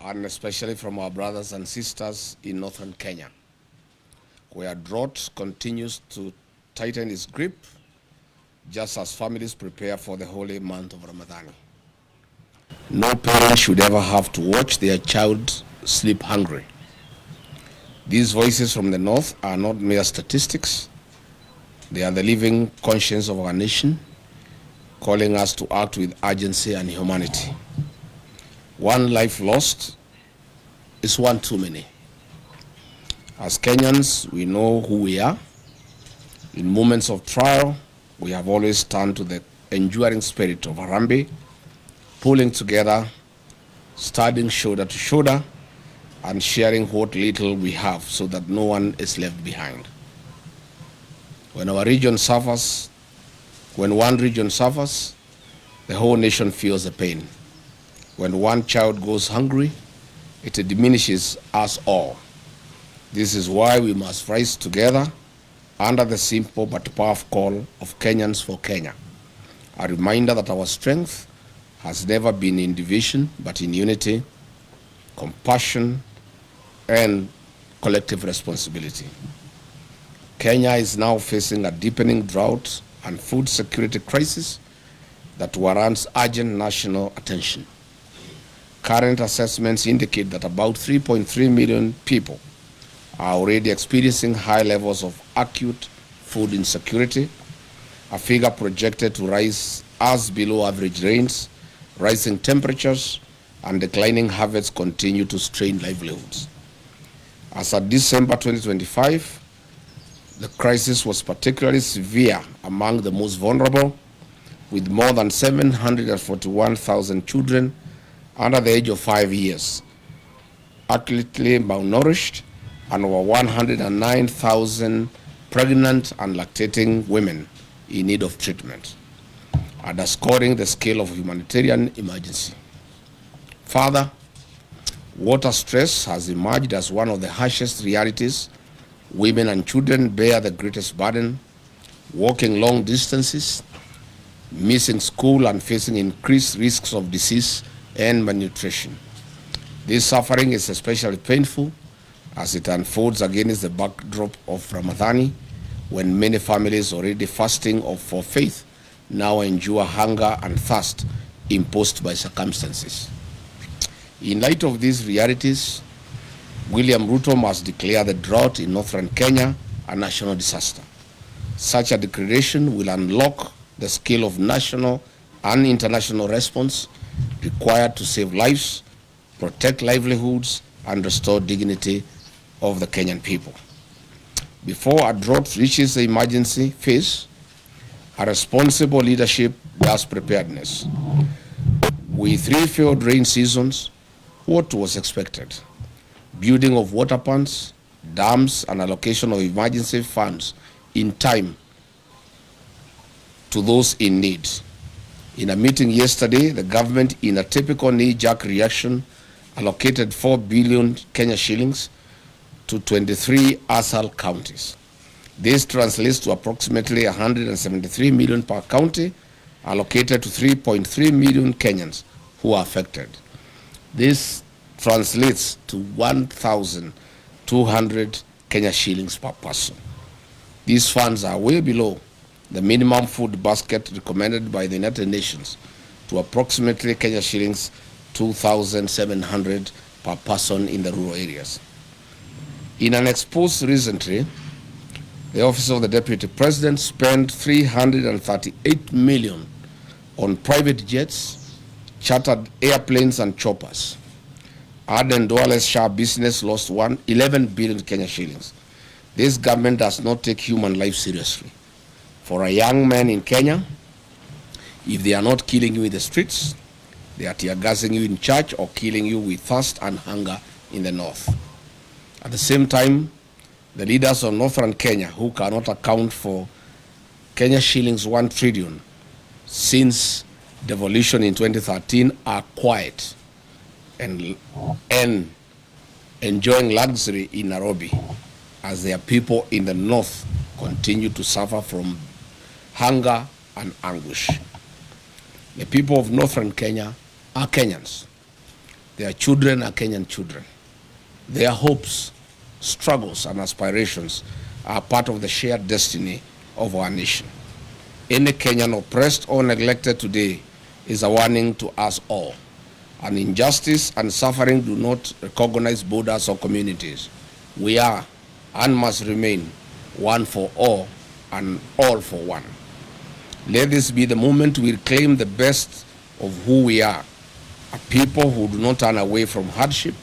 and especially from our brothers and sisters in northern Kenya, where drought continues to tighten its grip just as families prepare for the holy month of Ramadan. No parent should ever have to watch their child sleep hungry. These voices from the north are not mere statistics. They are the living conscience of our nation, calling us to act with urgency and humanity. One life lost is one too many. As Kenyans, we know who we are. In moments of trial, we have always turned to the enduring spirit of Harambee, pulling together, standing shoulder to shoulder, and sharing what little we have so that no one is left behind. When one region suffers, the whole nation feels the pain. When one child goes hungry, it diminishes us all. This is why we must rise together under the simple but powerful call of Kenyans for Kenya. A reminder that our strength has never been in division, but in unity, compassion, and collective responsibility. Kenya is now facing a deepening drought and food security crisis that warrants urgent national attention. Current assessments indicate that about 3.3 million people are already experiencing high levels of acute food insecurity, a figure projected to rise as below average rains, rising temperatures, and declining harvests continue to strain livelihoods. As of December 2025, the crisis was particularly severe among the most vulnerable, with more than 741,000 children under the age of 5 years, acutely malnourished, and over 109,000 pregnant and lactating women in need of treatment, underscoring the scale of humanitarian emergency. Further, water stress has emerged as one of the harshest realities. Women and children bear the greatest burden, walking long distances, missing school, and facing increased risks of disease and malnutrition. This suffering is especially painful as it unfolds against the backdrop of Ramadan, when many families already fasting for faith now endure hunger and thirst imposed by circumstances. In light of these realities, William Ruto must declare the drought in northern Kenya a national disaster. Such a declaration will unlock the scale of national and international response required to save lives, protect livelihoods, and restore dignity of the Kenyan people. Before a drought reaches the emergency phase, a responsible leadership does preparedness. With 3 failed rain seasons, what was expected? Building of water ponds, dams, and allocation of emergency funds in time to those in need. In a meeting yesterday, the government, in a typical knee-jerk reaction, allocated 4 billion Kenya shillings to 23 ASAL counties. This translates to approximately 173 million per county, allocated to 3.3 million Kenyans who are affected. This translates to 1,200 Kenya shillings per person. These funds are way below the minimum food basket recommended by the United Nations to approximately Kenya shillings 2,700 per person in the rural areas. In an expose recently, the Office of the Deputy President spent 338 million on private jets, chartered airplanes, and choppers. Aden Duale's Shah business lost 11 billion Kenya shillings. This government does not take human life seriously. For a young man in Kenya, if they are not killing you in the streets, they are tear gassing you in church or killing you with thirst and hunger in the north. At the same time, the leaders of northern Kenya, who cannot account for Kenya shillings 1 trillion since devolution in 2013, are quiet and enjoying luxury in Nairobi as their people in the north continue to suffer from hunger and anguish. The people of northern Kenya are Kenyans, Their children are Kenyan children. Their hopes, struggles, and aspirations are part of the shared destiny of our nation. Any Kenyan oppressed or neglected today is a warning to us all. And injustice and suffering do not recognize borders or communities. We are and must remain one for all and all for one. Let this be the moment we reclaim the best of who we are, a people who do not turn away from hardship,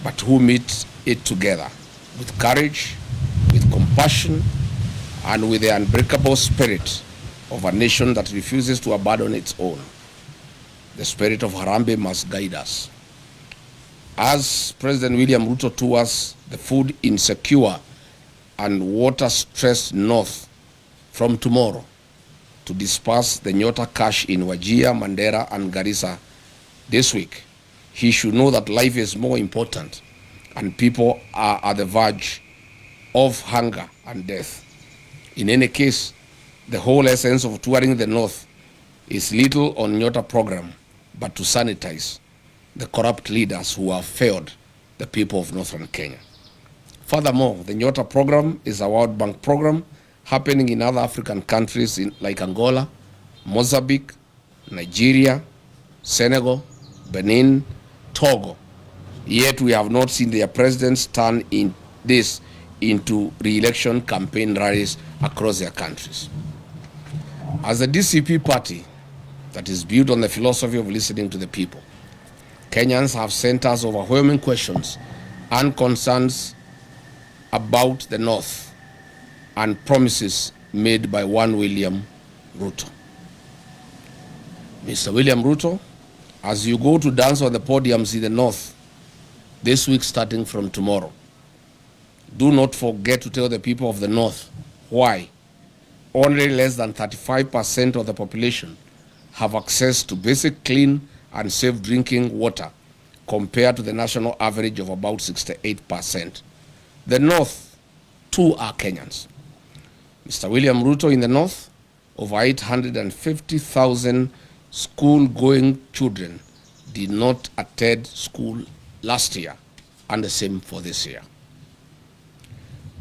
but who meet it together with courage, with compassion, and with the unbreakable spirit of a nation that refuses to abandon its own. The spirit of Harambee must guide us. As President William Ruto tours the food insecure and water-stressed north from tomorrow to disperse the Nyota cash in Wajir, Mandera, and Garissa this week, he should know that life is more important and people are at the verge of hunger and death. In any case, the whole essence of touring the north is little on Nyota program, but to sanitize the corrupt leaders who have failed the people of northern Kenya. Furthermore, the Nyota program is a World Bank program happening in other African countries like Angola, Mozambique, Nigeria, Senegal, Benin, Togo. Yet we have not seen their presidents turn this into re-election campaign rallies across their countries. As a DCP party that is built on the philosophy of listening to the people, Kenyans have sent us overwhelming questions and concerns about the North and promises made by one William Ruto. Mr. William Ruto, as you go to dance on the podiums in the North this week starting from tomorrow, do not forget to tell the people of the North why only less than 35% of the population have access to basic clean and safe drinking water compared to the national average of about 68%. The North, too, are Kenyans. Mr. William Ruto, in the North, over 850,000 school-going children did not attend school last year, and the same for this year.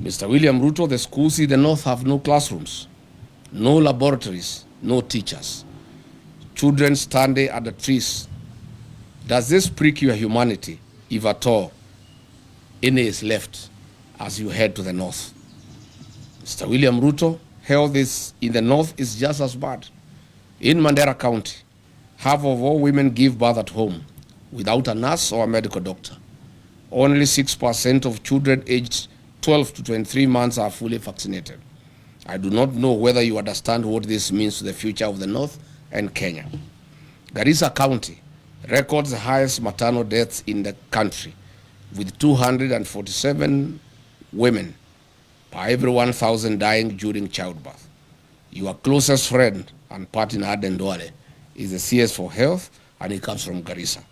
Mr. William Ruto, the schools in the North have no classrooms, no laboratories, no teachers. Children standing at the trees. Does this prick your humanity, if at all any is left as you head to the North? Mr. William Ruto, health in the North is just as bad. In Mandera County, half of all women give birth at home without a nurse or a medical doctor. Only 6% of children aged 12 to 23 months are fully vaccinated. I do not know whether you understand what this means to the future of the North and Kenya. Garissa County records the highest maternal deaths in the country, with 247 women per every 1,000 dying during childbirth. Your closest friend and partner, Aden Duale, is the CS for Health, and he comes from Garissa.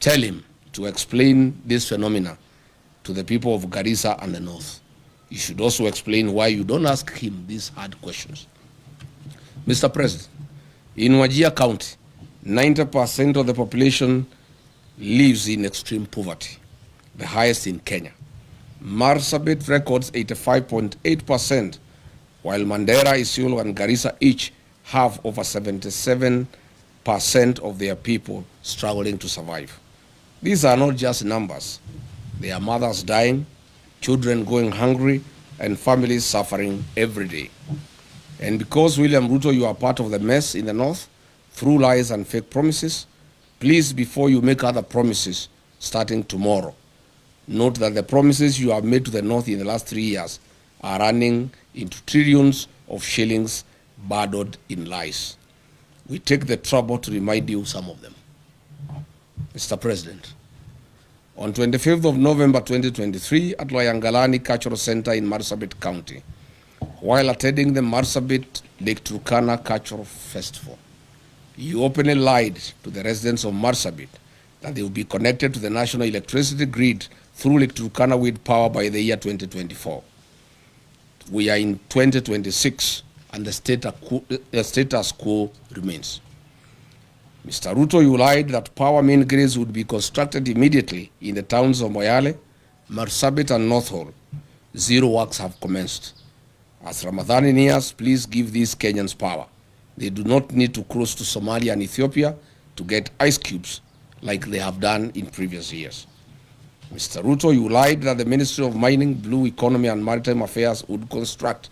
Tell him to explain this phenomena to the people of Garissa and the North. You should also explain why you don't ask him these hard questions. Mr. President, in Wajir County, 90% of the population lives in extreme poverty, the highest in Kenya. Marsabit records 85.8%, while Mandera, Isiolo, and Garissa each have over 77% of their people struggling to survive. These are not just numbers. They are mothers dying, children going hungry, and families suffering every day. And because, William Ruto, you are part of the mess in the North through lies and fake promises, please, before you make other promises starting tomorrow, note that the promises you have made to the North in the last 3 years are running into trillions of shillings burdened in lies. We take the trouble to remind you some of them. Mr. President, on 25th of November 2023 at Loyangalani Cultural Center in Marsabit County, while attending the Marsabit Lake Turkana Cultural Festival, you openly lied to the residents of Marsabit that they will be connected to the national electricity grid through Lake Turkana wind power by the year 2024. We are in 2026 and the status quo remains. Mr. Ruto, you lied that power main grids would be constructed immediately in the towns of Moyale, Marsabit, and North Hall. Zero works have commenced. As Ramadhan nears, please give these Kenyans power. They do not need to cross to Somalia and Ethiopia to get ice cubes like they have done in previous years. Mr. Ruto, you lied that the Ministry of Mining, Blue Economy and Maritime Affairs would construct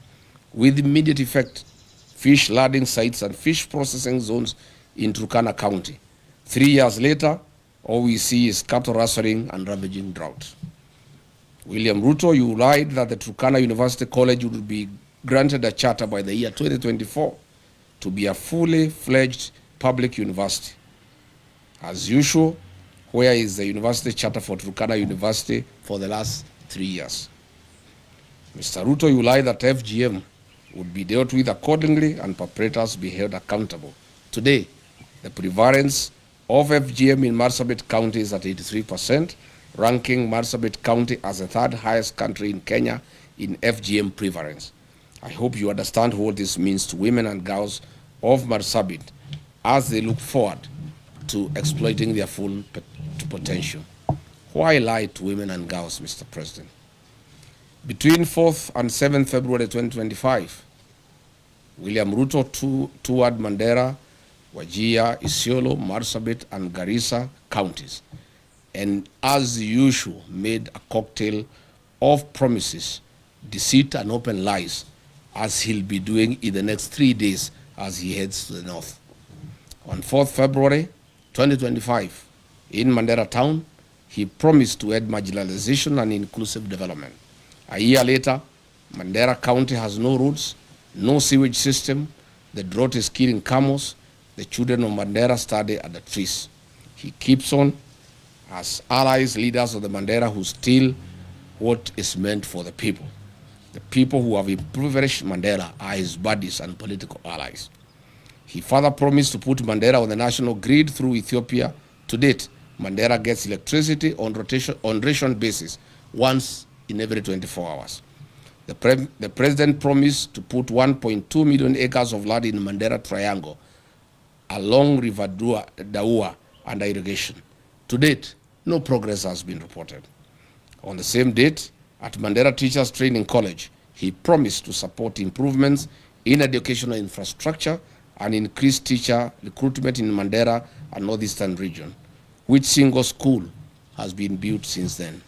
with immediate effect fish landing sites and fish processing zones in Turkana County. 3 years later, all we see is cattle rustling and ravaging drought. William Ruto, you lied that the Turkana University College would be granted a charter by the year 2024 to be a fully fledged public university. As usual, where is the university charter for Turkana University for the last 3 years? Mr. Ruto, you lied that FGM would be dealt with accordingly and perpetrators be held accountable. Today, the prevalence of FGM in Marsabit County is at 83%, ranking Marsabit County as the third highest country in Kenya in FGM prevalence. I hope you understand what this means to women and girls of Marsabit as they look forward to exploiting their full potential. Why lie to women and girls, Mr. President? Between 4th and 7th February 2025, William Ruto toured Mandera, Wajir, Isiolo, Marsabit, and Garissa counties, and as usual made a cocktail of promises, deceit, and open lies, as he'll be doing in the next 3 days as he heads to the north. On 4th February 2025, in Mandera town, he promised to end marginalization and inclusive development. A year later, Mandera County has no roads, no sewage system, the drought is killing camels, the children of Mandera study at the trees. He keeps on as allies, leaders of the Mandera who steal what is meant for the people. The people who have impoverished Mandera are his buddies and political allies. He further promised to put Mandera on the national grid through Ethiopia. To date, Mandera gets electricity on ration basis once in every 24 hours. The president promised to put 1.2 million acres of land in Mandera Triangle along River Daua under irrigation. To date, no progress has been reported. On the same date, at Mandera Teachers Training College, he promised to support improvements in educational infrastructure and increase teacher recruitment in Mandera and Northeastern region. Which single school has been built since then?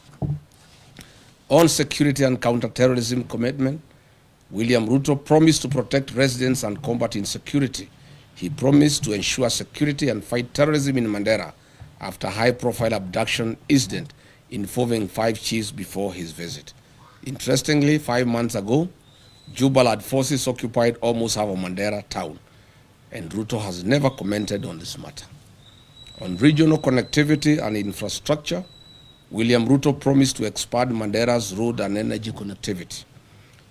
On security and counter-terrorism commitment, William Ruto promised to protect residents and combat insecurity. He promised to ensure security and fight terrorism in Mandera after high-profile abduction incident involving 5 chiefs before his visit. Interestingly, 5 months ago, Jubaland forces occupied almost half of Mandera town, and Ruto has never commented on this matter. On regional connectivity and infrastructure, William Ruto promised to expand Mandera's road and energy connectivity.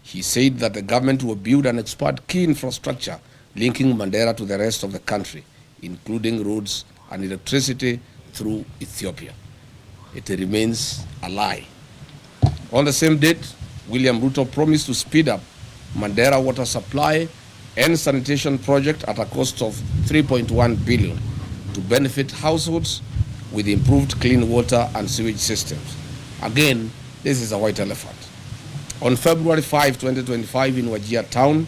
He said that the government will build and expand key infrastructure linking Mandera to the rest of the country, including roads and electricity through Ethiopia. It remains a lie. On the same date, William Ruto promised to speed up Mandera water supply and sanitation project at a cost of 3.1 billion to benefit households with improved clean water and sewage systems. Again, this is a white elephant. On February 5, 2025, in Wajir town,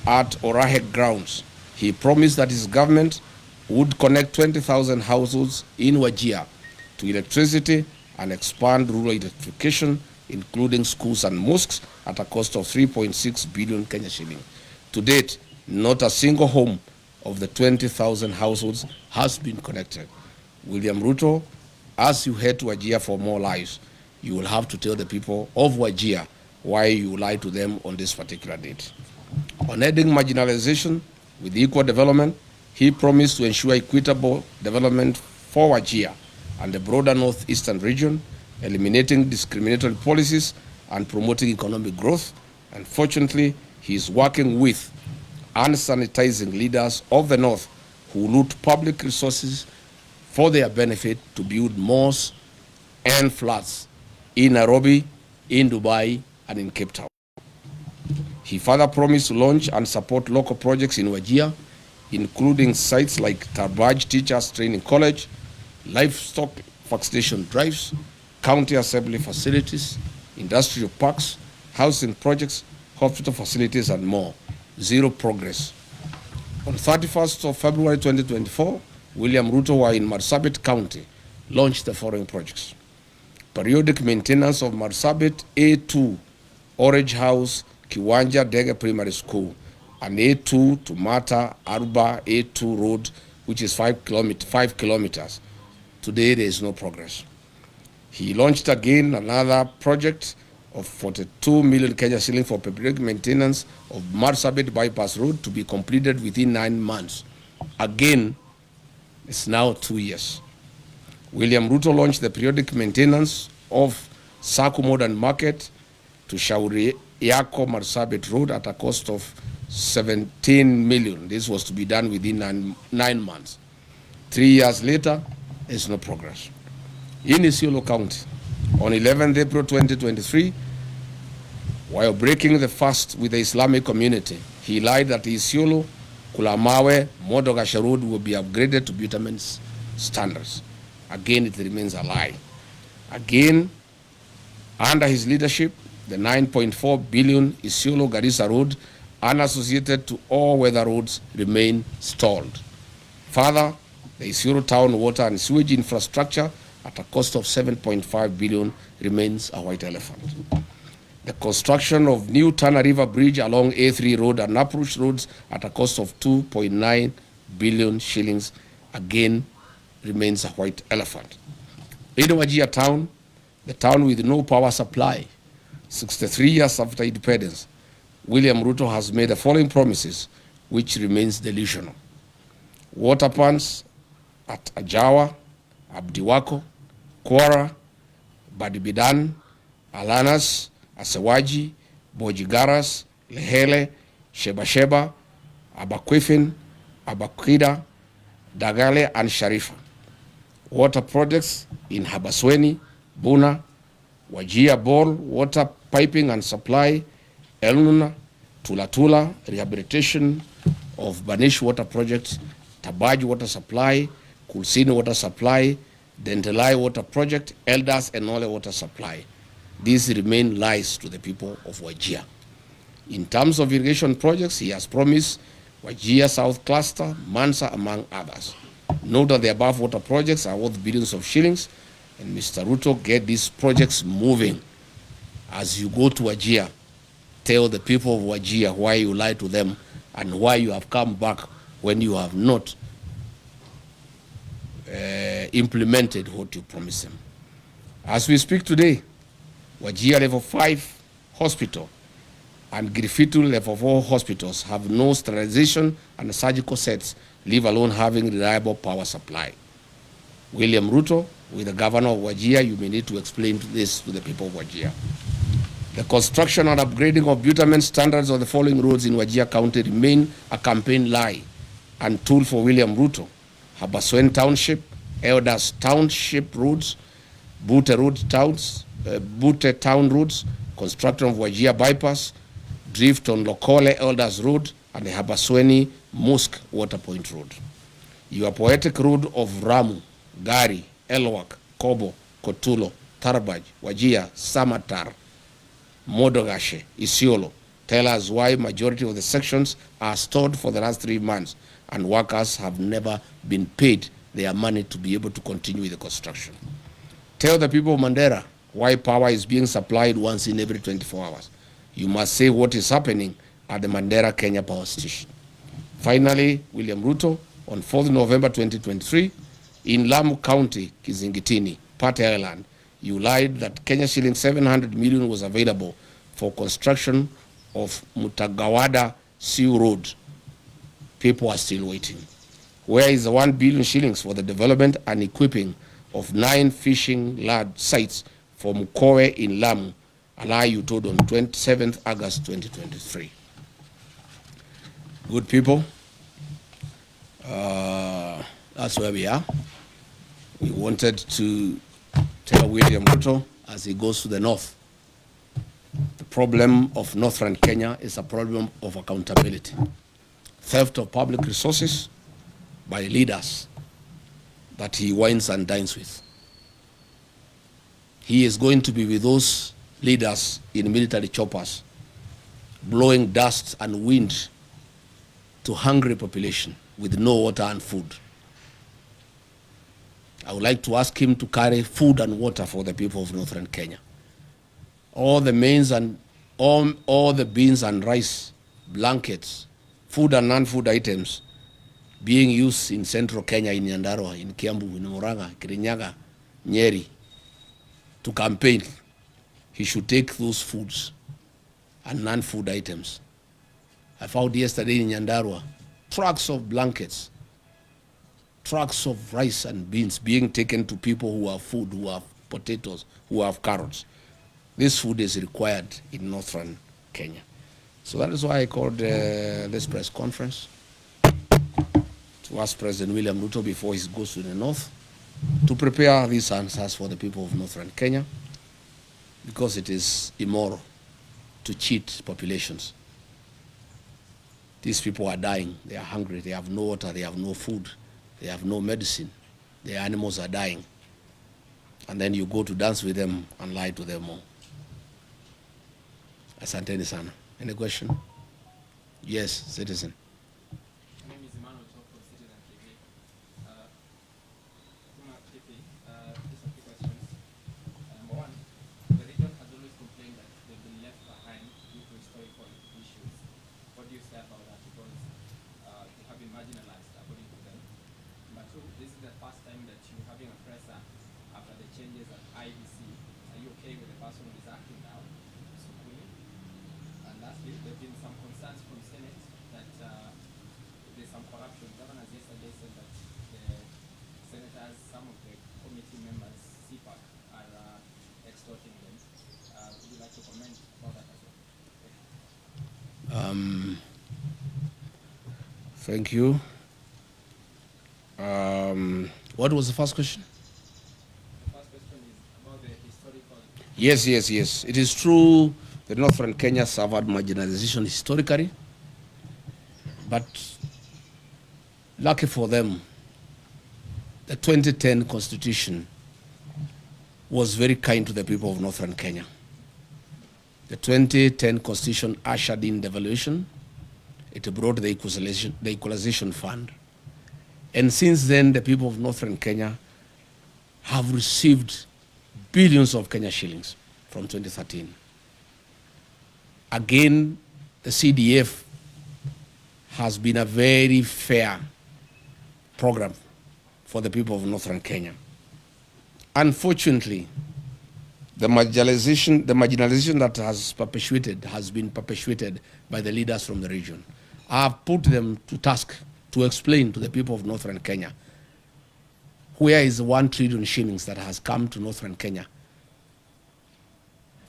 at Orahek grounds, he promised that his government would connect 20,000 households in Wajir to electricity and expand rural electrification, including schools and mosques, at a cost of 3.6 billion Kenya shilling. To date, not a single home of the 20,000 households has been connected. William Ruto, as you head to Wajir for more lives, you will have to tell the people of Wajir why you lied to them on this particular date. On ending marginalization with equal development, he promised to ensure equitable development for Wajir and the broader northeastern region, eliminating discriminatory policies and promoting economic growth. Unfortunately, he is working with unsanitizing leaders of the north who loot public resources for their benefit to build malls and flats in Nairobi, in Dubai, and in Cape Town. He further promised to launch and support local projects in Wajir, including sites like Tarbaj Teachers Training College, livestock vaccination drives, county assembly facilities, industrial parks, housing projects, hospital facilities, and more. Zero progress. On 31st of February 2024, William Ruto, while in Marsabit County, launched the following projects: periodic maintenance of Marsabit A2, Orange House, Kiwanja Dege Primary School, and A2 to Mata Arba A2 Road, which is 5 kilometers. Today, there is no progress. He launched again another project of 42 million Kenya shillings for periodic maintenance of Marsabit Bypass Road to be completed within 9 months. Again, it's now 2 years. William Ruto launched the periodic maintenance of Saku Modern Market to Shauri Yako Marsabit Road at a cost of 17 million. This was to be done within 9 months. 3 years later, there's no progress. In Isiolo County, on 11th April 2023, while breaking the fast with the Islamic community, he lied that Isiolo, Kulamawe, Modogasha Road will be upgraded to bitumen standards. Again, it remains a lie. Again, under his leadership, the 9.4 billion Isiolo Garissa Road, unassociated to all weather roads, remain stalled. Further, the Isiolo town water and sewage infrastructure at a cost of 7.5 billion remains a white elephant. The construction of new Tana River Bridge along A3 Road and Approach roads at a cost of 2.9 billion shillings again remains a white elephant. In Wajir town, the town with no power supply, 63 years after independence, William Ruto has made the following promises, which remains delusional. Water plants at Ajawa, Abdiwako, Kwara, Badibidan, Alanas, Asewaji, Bojigaras, Lehele, Sheba, Abakwifin, Abakwida, Dagale, and Sharifa. Water projects in Habasweni, Buna, Wajia Bol, water piping and supply, Elnuna, Tulatula, rehabilitation of Banish water project, Tabaj water supply, Kulsini water supply, Dentelai water project, Elders and Nole water supply. These remain lies to the people of Wajir. In terms of irrigation projects, he has promised Wajir South Cluster, Mansa, among others. Note that the above water projects are worth billions of shillings, and Mr. Ruto, get these projects moving. As you go to Wajir, tell the people of Wajir why you lied to them and why you have come back when you have not implemented what you promised them. As we speak today, Wajir Level 5 Hospital and Griffith Level 4 hospitals have no sterilization and surgical sets, leave alone having reliable power supply. William Ruto, with the governor of Wajir, you may need to explain this to the people of Wajir. The construction and upgrading of bitumen standards of the following roads in Wajir County remain a campaign lie and tool for William Ruto. Habaswen Township, Elders Township roads, Bute Town roads, construction of Wajir Bypass, drift on Lokole Elders Road, and the Habasweni Mosque Water Point Road. Your poetic road of Ramu, Gari, Elwak, Kobo, Kotulo, Tarbaj, Wajir, Samatar, Modogashe, Isiolo, tell us why majority of the sections are stored for the last 3 months and workers have never been paid their money to be able to continue with the construction. Tell the people of Mandera why power is being supplied once in every 24 hours. You must say what is happening at the Mandera Kenya Power Station. Finally, William Ruto, on 4th November 2023, in Lamu County, Kizingitini, Pate Island, you lied that Kenya shilling 700 million was available for construction of Mutagawada Sea Road. People are still waiting. Where is the 1 billion shillings for the development and equipping of 9 fishing lad sites for Mukowe in Lamu, a lie you told on 27th August 2023? Good people, that's where we are. We wanted to tell William Ruto as he goes to the north, the problem of northern Kenya is a problem of accountability. theft of public resources by leaders that he wines and dines with. He is going to be with those leaders in military choppers, blowing dust and wind to hungry population with no water and food. I would like to ask him to carry food and water for the people of northern Kenya. All the mains and all the beans and rice, blankets, food and non-food items being used in central Kenya, in Nyandarua, in Kiambu, in Murang'a, Kirinyaga, Nyeri, to campaign, he should take those foods and non-food items. I found yesterday in Nyandarua trucks of blankets, trucks of rice and beans being taken to people who have food, who have potatoes, who have carrots. This food is required in northern Kenya. So that is why I called this press conference to ask President William Ruto before he goes to the north to prepare these answers for the people of northern Kenya, because it is immoral to cheat populations. These people are dying, they are hungry, they have no water, they have no food, they have no medicine, their animals are dying. And then you go to dance with them and lie to them more. Asanteni sana. Any question? Yes, citizen. Thank you. What was the first question? The first question is about the historical. Yes. It is true that northern Kenya suffered marginalization historically, but lucky for them, the 2010 Constitution was very kind to the people of northern Kenya. The 2010 Constitution ushered in devaluation. It brought the equalization fund. And since then, the people of northern Kenya have received billions of Kenya shillings from 2013. Again, the CDF has been a very fair program for the people of northern Kenya. Unfortunately, the marginalization that has been perpetuated by the leaders from the region. I have put them to task to explain to the people of northern Kenya where is 1 trillion shillings that has come to northern Kenya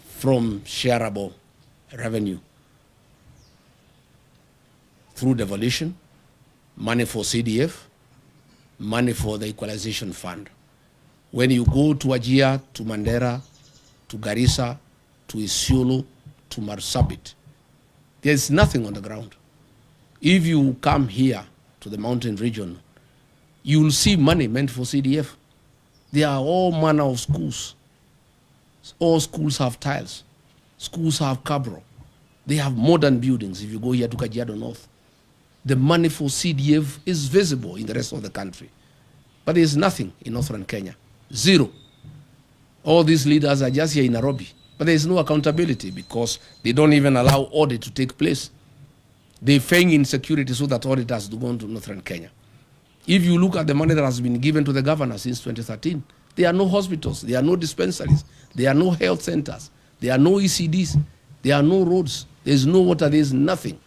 from shareable revenue through devolution, money for CDF, money for the equalization fund. When you go to Wajir, to Mandera, to Garissa, to Isiolo, to Marsabit, there's nothing on the ground. If you come here to the mountain region, you will see money meant for CDF. There are all manner of schools. All schools have tiles. Schools have cabro. They have modern buildings. If you go here to Kajiado North, the money for CDF is visible in the rest of the country. But there's nothing in northern Kenya. Zero. All these leaders are just here in Nairobi. But there's no accountability because they don't even allow audit to take place. They feign insecurity so that audit has to go into northern Kenya. If you look at the money that has been given to the governor since 2013, there are no hospitals, there are no dispensaries, there are no health centers, there are no ECDs, there are no roads, there's no water, there's nothing.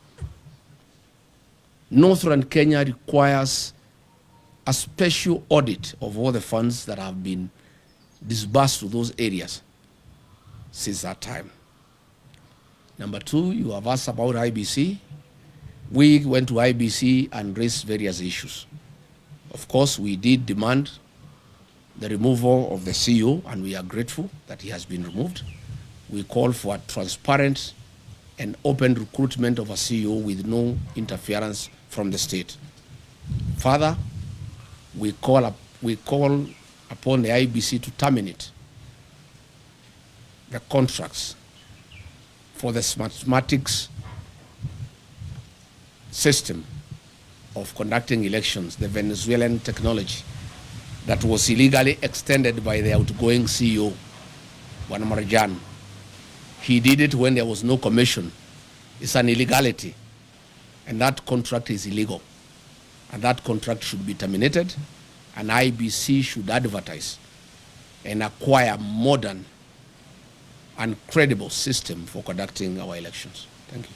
Northern Kenya requires a special audit of all the funds that have been disbursed to those areas since that time. Number two, you have asked about IBC. We went to IBC and raised various issues. Of course, we did demand the removal of the CEO, and we are grateful that he has been removed. We call for a transparent and open recruitment of a CEO with no interference from the state. Further, we call upon the IBC to terminate the contracts for the mathematics system of conducting elections, the Venezuelan technology that was illegally extended by the outgoing CEO, Juan Marjan. He did it when there was no commission. It's an illegality, and that contract is illegal. And that contract should be terminated, and IBC should advertise and acquire modern and credible system for conducting our elections. Thank you.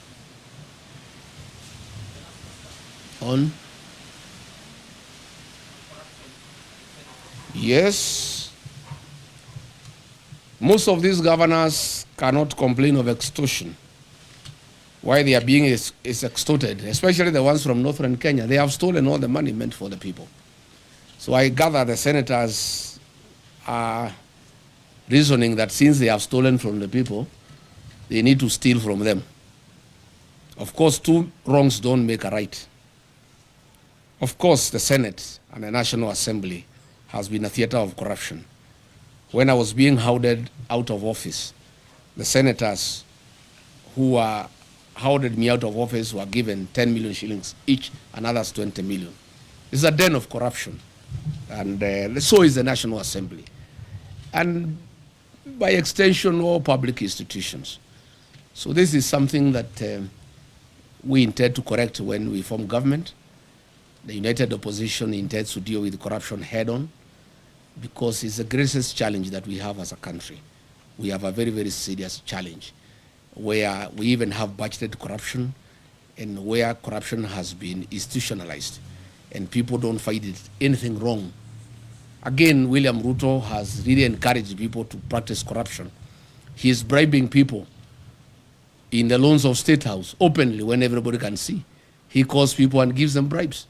On? Yes. Most of these governors cannot complain of extortion. Why they are being is extorted, especially the ones from northern Kenya. They have stolen all the money meant for the people. So I gather the senators are reasoning that since they have stolen from the people, they need to steal from them. Of course, two wrongs don't make a right. Of course, the Senate and the National Assembly has been a theater of corruption. When I was being hounded out of office, the senators who were hounded me out of office were given 10 million shillings each, and others 20 million. It's a den of corruption. And so is the National Assembly. And by extension, all public institutions. So this is something that we intend to correct when we form government. The United Opposition intends to deal with corruption head-on because it's the greatest challenge that we have as a country. We have a very, very serious challenge where we even have budgeted corruption and where corruption has been institutionalized and people don't find it anything wrong. Again, William Ruto has really encouraged people to practice corruption. He is bribing people in the loans of State House openly when everybody can see. He calls people and gives them bribes.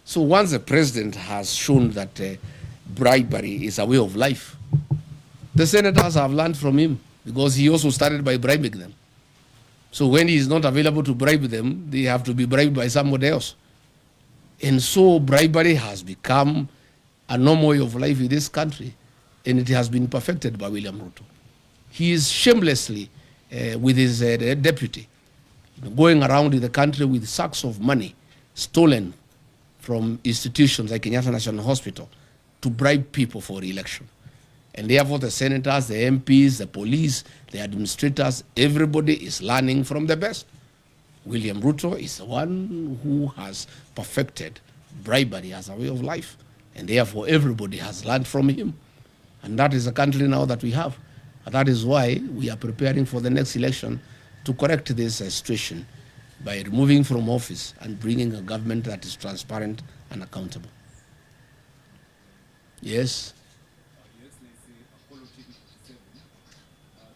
So once the president has shown that bribery is a way of life, the senators have learned from him because he also started by bribing them. So when he is not available to bribe them, they have to be bribed by somebody else. And so bribery has become a normal way of life in this country, and it has been perfected by William Ruto. He is shamelessly, with his deputy, going around in the country with sacks of money stolen from institutions like Kenyatta National Hospital to bribe people for re-election. And therefore the senators, the MPs, the police, the administrators, everybody is learning from the best. William Ruto is the one who has perfected bribery as a way of life. And therefore everybody has learned from him. And that is the country now that we have. And that is why we are preparing for the next election to correct this situation by removing from office and bringing a government that is transparent and accountable. Yes? Yes, there's Apollo TV 47.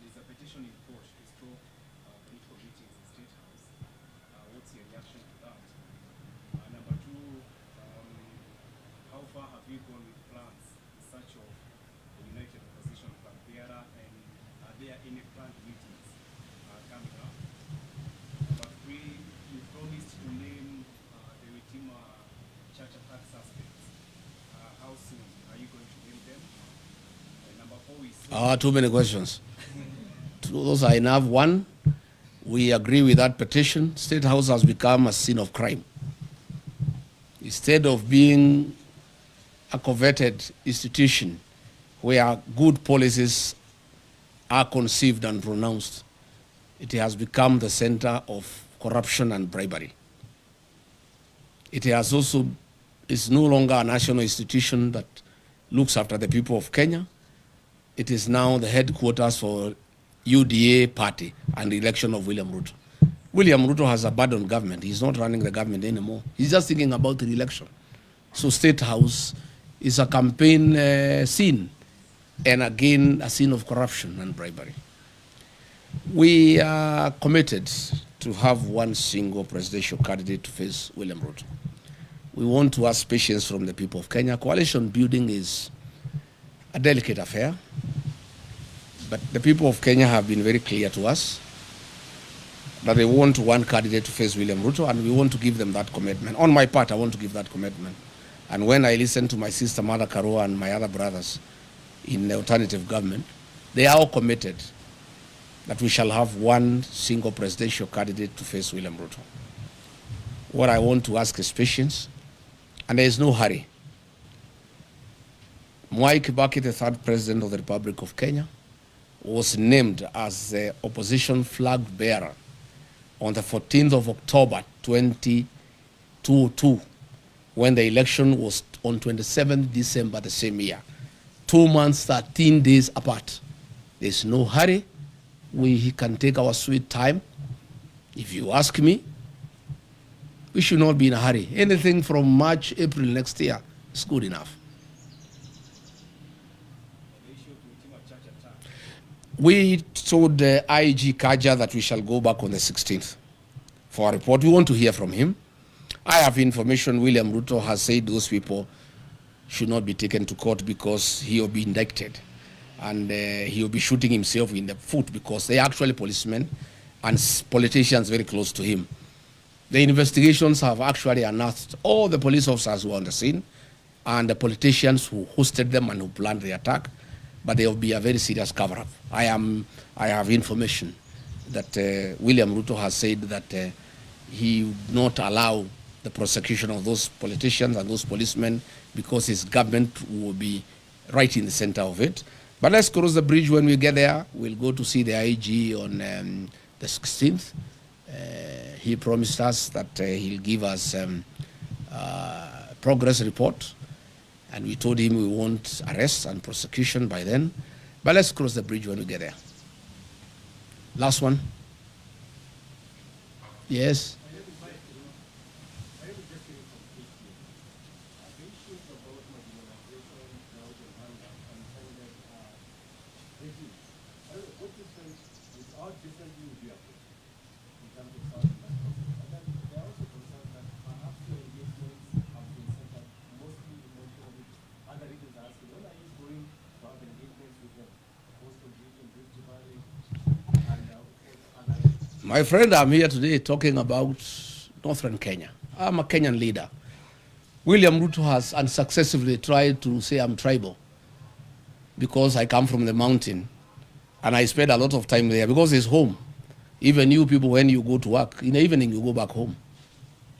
There's a petition in court to stop political meetings in State House. What's your reaction to that? Number two, how far have you gone with plans in search of the United Opposition from Beara, and are there any planned meetings coming up? Number three, you promised to name the Witima Church attack suspects. How soon are you going to name them? And number four is... Too many questions. Those are enough. One, we agree with that petition. State House has become a scene of crime. Instead of being a coveted institution where good policies are conceived and pronounced, it has become the center of corruption and bribery. It has also is no longer a national institution that looks after the people of Kenya. It is now the headquarters for UDA party and the election of William Ruto. William Ruto has abandoned government. He's not running the government anymore. He's just thinking about the election. So State House is a campaign scene, and again, a scene of corruption and bribery. We are committed to have one single presidential candidate to face William Ruto. We want to ask patience from the people of Kenya. Coalition building is a delicate affair, but the people of Kenya have been very clear to us. that they want one candidate to face William Ruto, and we want to give them that commitment. On my part, I want to give that commitment. And when I listen to my sister Mother Karua and my other brothers in the alternative government, they are all committed that we shall have one single presidential candidate to face William Ruto. What I want to ask is patience, and there is no hurry. Mwai Kibaki, the third president of the Republic of Kenya, was named as the opposition flag bearer on the 14th of October 2022, when the election was on 27th December the same year. 2 months, 13 days apart. There's no hurry. We can take our sweet time. If you ask me, we should not be in a hurry. Anything from March, April next year is good enough. We told the IG Kaja that we shall go back on the 16th for a report. We want to hear from him. I have information William Ruto has said those people should not be taken to court because he will be indicted. And he will be shooting himself in the foot because they are actually policemen and politicians very close to him. The investigations have actually unearthed all the police officers who were on the scene and the politicians who hosted them and who planned the attack. But there will be a very serious cover-up. I have information that William Ruto has said that he would not allow the prosecution of those politicians and those policemen because his government will be right in the center of it. But let's cross the bridge when we get there. We'll go to see the IG on the 16th. He promised us that he'll give us a progress report. And we told him we want arrest and prosecution by then. But let's cross the bridge when we get there. Last one. Yes. My friend, I'm here today talking about Northern Kenya. I'm a Kenyan leader. William Ruto has unsuccessfully tried to say I'm tribal because I come from the mountain and I spend a lot of time there because it's home. Even you people, when you go to work, in the evening you go back home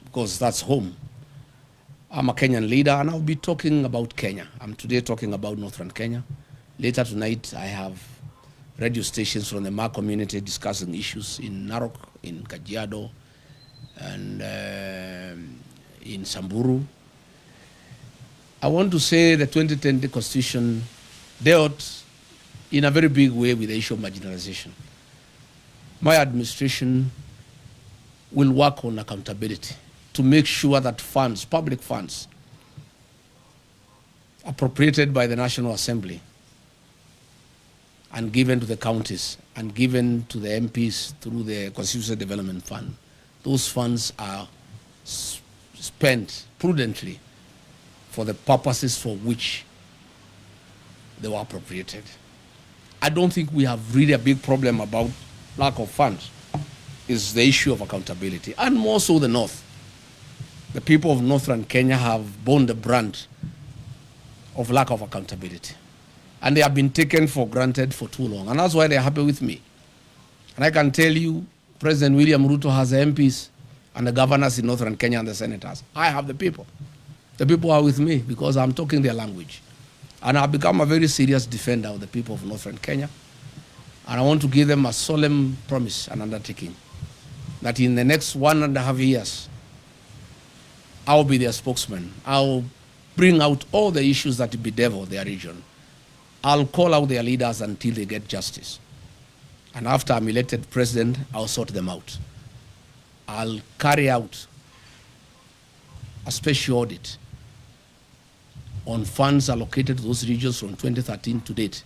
because that's home. I'm a Kenyan leader and I'll be talking about Kenya. I'm today talking about Northern Kenya. Later tonight I have radio stations from the Ma community discussing issues in Narok, in Kajiado, and in Samburu. I want to say the 2010 Constitution dealt in a very big way with the issue of marginalization. My administration will work on accountability to make sure that funds, public funds, appropriated by the National Assembly and given to the counties and given to the MPs through the Constitutional Development Fund, those funds are spent prudently for the purposes for which they were appropriated. I don't think we have really a big problem about lack of funds. It's the issue of accountability, and more so the North. The people of Northern Kenya have borne the brunt of lack of accountability. And they have been taken for granted for too long. And that's why they're happy with me. And I can tell you, President William Ruto has the MPs and the governors in Northern Kenya and the senators. I have the people. The people are with me because I'm talking their language. And I've become a very serious defender of the people of Northern Kenya. And I want to give them a solemn promise and undertaking that in the next 1.5 years, I'll be their spokesman. I'll bring out all the issues that bedevil their region. I'll call out their leaders until they get justice. And after I'm elected president, I'll sort them out. I'll carry out a special audit on funds allocated to those regions from 2013 to date.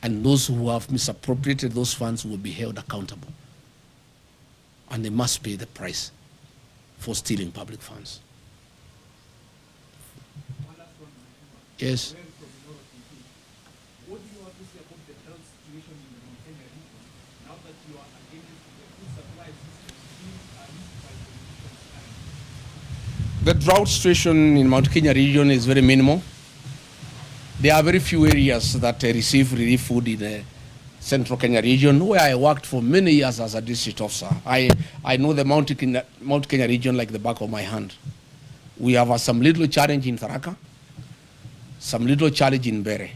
And those who have misappropriated those funds will be held accountable. And they must pay the price for stealing public funds. Yes. What do you have to say about the health situation in the Kenya region? now that you are against the food supply system being used by politicians? The drought situation in Mount Kenya region is very minimal. There are very few areas that receive relief food in the Central Kenya region, where I worked for many years as a district officer. I know the Mount Kenya region like the back of my hand. We have some little challenge in Tharaka, some little challenge in Bere,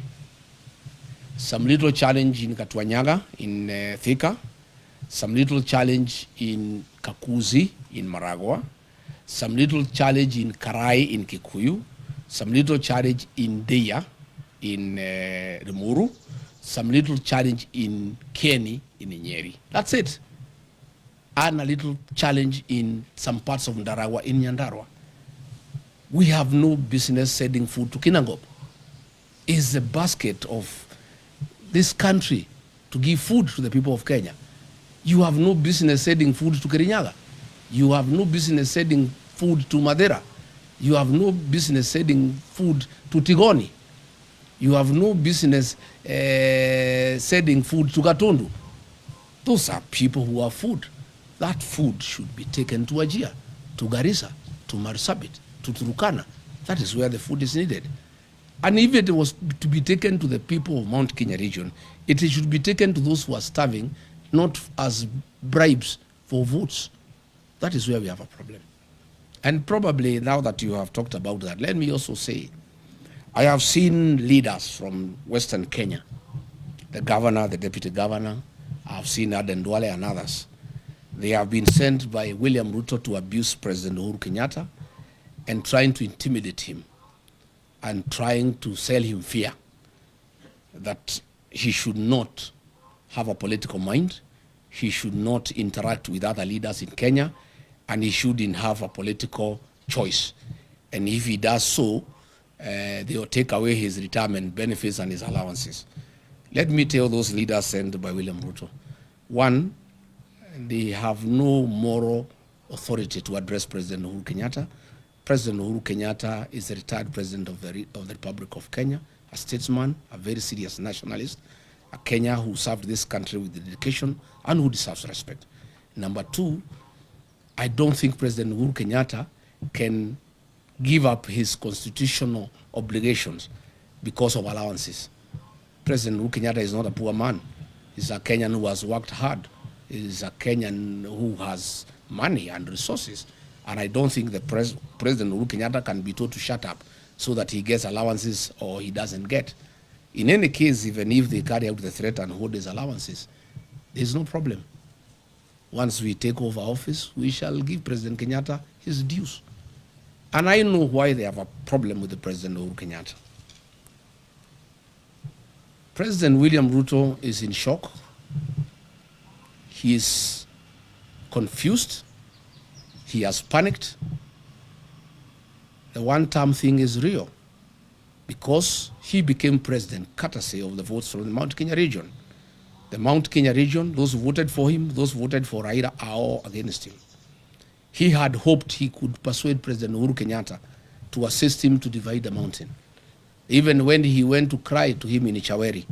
some little challenge in Katwanyaga, in Thika, some little challenge in Kakuzi, in Maragua, some little challenge in Karai, in Kikuyu, some little challenge in Deya, in Rimuru, some little challenge in Kieni, in Nyeri. That's it. And a little challenge in some parts of Ndaragwa, in Nyandarua. We have no business sending food to Kinangop. It's the basket of this country to give food to the people of Kenya. You have no business sending food to Kirinyaga. You have no business sending food to Madeira. You have no business sending food to Tigoni. You have no business sending food to Gatundu. Those are people who have food. That food should be taken to Wajir, to Garissa, to Marsabit, to Turukana. That is where the food is needed. And if it was to be taken to the people of Mount Kenya region, it should be taken to those who are starving, not as bribes for votes. That is where we have a problem. And probably now that you have talked about that, let me also say, I have seen leaders from Western Kenya, the governor, the deputy governor, I have seen Aden Duale and others. They have been sent by William Ruto to abuse President Uhuru Kenyatta and trying to intimidate him and trying to sell him fear that he should not have a political mind, he should not interact with other leaders in Kenya, and he shouldn't have a political choice. And if he does so, they will take away his retirement benefits and his allowances. Let me tell those leaders sent by William Ruto. One, they have no moral authority to address President Uhuru Kenyatta. President Uhuru Kenyatta is a retired president of the Republic of Kenya, a statesman, a very serious nationalist, a Kenya who served this country with dedication and who deserves respect. Number two, I don't think President Uhuru Kenyatta can give up his constitutional obligations because of allowances. President Uhuru Kenyatta is not a poor man. He's a Kenyan who has worked hard. He's a Kenyan who has money and resources. And I don't think the President Uhuru Kenyatta can be told to shut up so that he gets allowances or he doesn't get. In any case, even if they carry out the threat and hold his allowances, there's no problem. Once we take over office, we shall give President Kenyatta his dues. And I know why they have a problem with the President Uhuru Kenyatta. President William Ruto is in shock. He is confused. He has panicked. The one-term thing is real because he became president courtesy of the votes from the Mount Kenya region. The Mount Kenya region, those who voted for him, those who voted for Raila are all against him. He had hoped he could persuade President Uhuru Kenyatta to assist him to divide the mountain. Even when he went to cry to him in Ichaweri,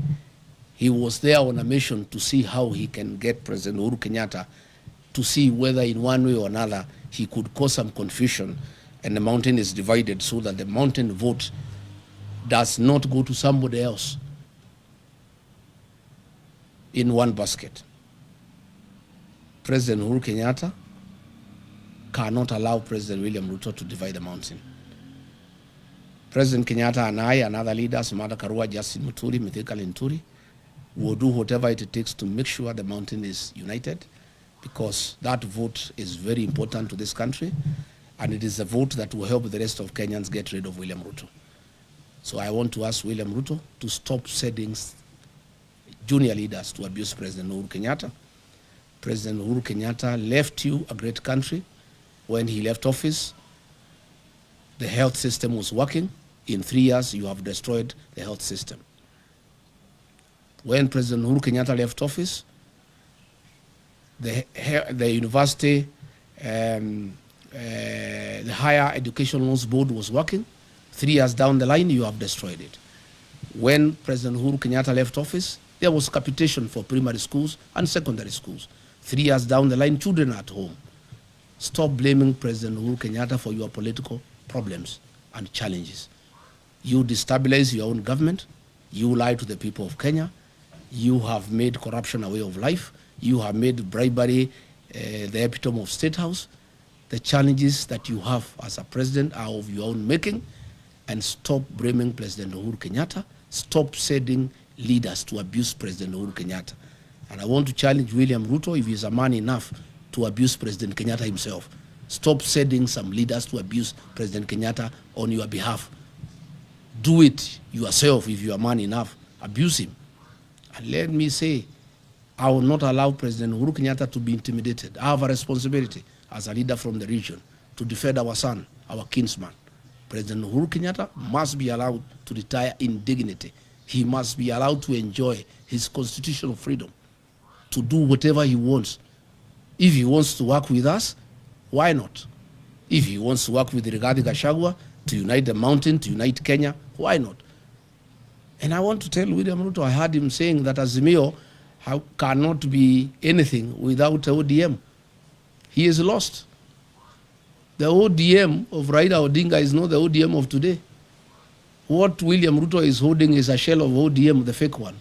he was there on a mission to see how he can get President Uhuru Kenyatta to see whether in one way or another he could cause some confusion and the mountain is divided so that the mountain vote does not go to somebody else in one basket. President Uhuru Kenyatta cannot allow President William Ruto to divide the mountain. President Kenyatta and I and other leaders, Martha Karua, Justin Muturi, Mithika Linturi, will do whatever it takes to make sure the mountain is united, because that vote is very important to this country, and it is a vote that will help the rest of Kenyans get rid of William Ruto. So I want to ask William Ruto to stop sending junior leaders to abuse President Uhuru Kenyatta. President Uhuru Kenyatta left you a great country. When he left office, the health system was working. In 3 years, you have destroyed the health system. When President Uhuru Kenyatta left office, the university, the Higher Education Loans Board was working. 3 years down the line, you have destroyed it. When President Uhuru Kenyatta left office, There was capitation for primary schools and secondary schools. 3 years down the line, children are at home. Stop blaming President Uhuru Kenyatta for your political problems and challenges. You destabilize your own government. You lie to the people of Kenya. You have made corruption a way of life. You have made bribery the epitome of State House. The challenges that you have as a president are of your own making. And stop blaming President Uhuru Kenyatta. Stop sending leaders to abuse President Uhuru Kenyatta. And I want to challenge William Ruto, if he's a man enough to abuse President Kenyatta himself. Stop sending some leaders to abuse President Kenyatta on your behalf. Do it yourself if you are man enough. Abuse him. And let me say, I will not allow President Uhuru Kenyatta to be intimidated. I have a responsibility as a leader from the region to defend our son, our kinsman. President Uhuru Kenyatta must be allowed to retire in dignity. He must be allowed to enjoy his constitutional freedom to do whatever he wants. If he wants to work with us, why not? If he wants to work with Rigathi Gachagua to unite the mountain, to unite Kenya, why not? And I want to tell William Ruto, I heard him saying that Azimio cannot be anything without ODM. He is lost. The ODM of Raila Odinga is not the ODM of today. What William Ruto is holding is a shell of ODM, the fake one,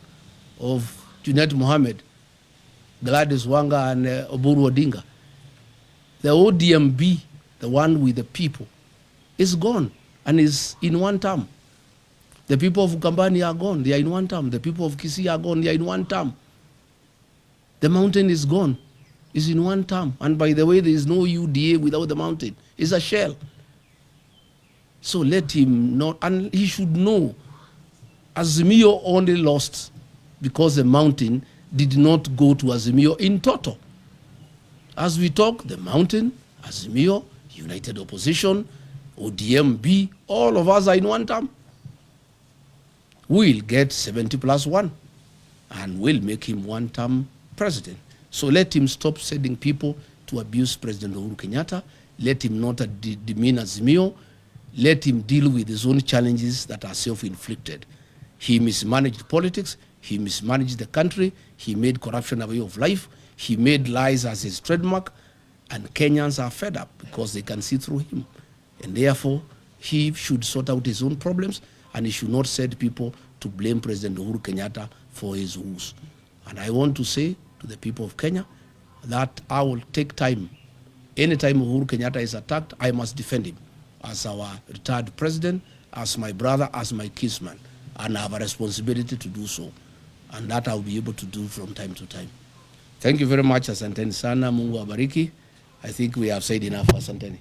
of Junet Mohammed, Gladys Wanga, and Oburu Odinga. The ODMB, the one with the people, is gone and is in one term. The people of Ukambani are gone, they are in one term. The people of Kisii are gone, they are in one term. The mountain is gone, is in one term. And by the way, there is no UDA without the mountain. It's a shell. So let him not, and he should know, Azimio only lost because the mountain did not go to Azimio in total. As we talk, the mountain, Azimio, United Opposition, ODMB, all of us are in one term. We'll get 70+1 and we'll make him one-term president. So let him stop sending people to abuse President Uhuru Kenyatta. Let him not demean Azimio. Let him deal with his own challenges that are self-inflicted. He mismanaged politics. He mismanaged the country. He made corruption a way of life. He made lies as his trademark. And Kenyans are fed up because they can see through him. And therefore, he should sort out his own problems, and he should not send people to blame President Uhuru Kenyatta for his woes. And I want to say to the people of Kenya that I will take time. Anytime Uhuru Kenyatta is attacked, I must defend him as our retired president, as my brother, as my kinsman. And I have a responsibility to do so. And that I'll be able to do from time to time. Thank you very much, asanteni sana. Mungu abariki. I think we have said enough, asanteni.